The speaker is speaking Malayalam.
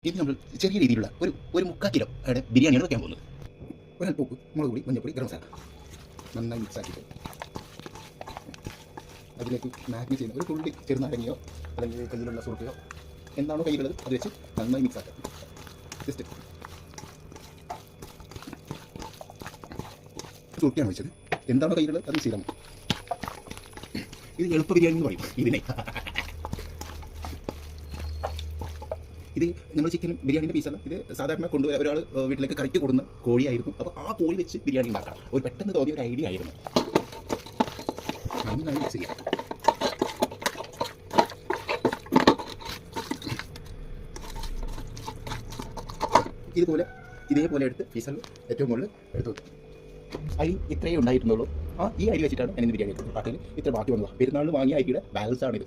ഇത് നമ്മൾ ചെറിയ രീതിയിലുള്ള ഒരു 3/4 കിലോ ബിരിയാണിയാണ് വെക്കാൻ പോകുന്നത്. ഒരൽപ്പം ഉപ്പ്, മുളക് പൊടി, മഞ്ഞൾപ്പൊടി, ഗരം മസാല നന്നായി മിക്സ് ആക്കിയിട്ട് അതിലേക്ക് മാഗ്നേറ്റ് ചെയ്യുന്ന ഒരു തുള്ളി ചെറുനാരങ്ങയോ അല്ലെങ്കിൽ കയ്യിലുള്ള സുറുക്കയോ എന്താണോ കയ്യിലുള്ളത് അത് വെച്ച് നന്നായി മിക്സ് ആക്കാം. ജസ്റ്റ് സുറുക്കയാണ് വെച്ചത്, എന്താണോ കയ്യിലുള്ളത് അത് ചെയ്താൽ മതി. ഇത് എളുപ്പ ബിരിയാണി എന്ന് പറയും ഇതിനെ. ഇത് നമ്മൾ ചിക്കൻ ബിരിയാണിൻ്റെ പീസല്ല, ഇത് സാധാരണ കൊണ്ടുവരാൻ ഒരാൾ വീട്ടിലേക്ക് കറിക്ക് കൊടുക്കുന്ന കോഴിയായിരുന്നു. അപ്പോൾ ആ കോഴി വെച്ച് ബിരിയാണി ഉണ്ടാക്കാം. ഒരു പെട്ടെന്ന് തോന്നിയ ഒരു ഐഡിയ ആയിരുന്നു. നന്നായി മിക്സ് ചെയ്യാം. ഇതേപോലെ എടുത്ത് പീസൽ ഏറ്റവും മുകളിൽ എടുത്തു വെക്കും. അരി ഇത്രയേ ഉണ്ടായിരുന്നുള്ളൂ. ഈ അരി വെച്ചിട്ടാണ് ഞാൻ ഇന്ന് ബിരിയാണി എടുത്തത്. പാട്ടിൽ ഇത്ര ബാക്കി വന്നതാണ്. പെരുന്നാളിന് വാങ്ങിയ അരിയുടെ ബാലൻസ് ആണിത്.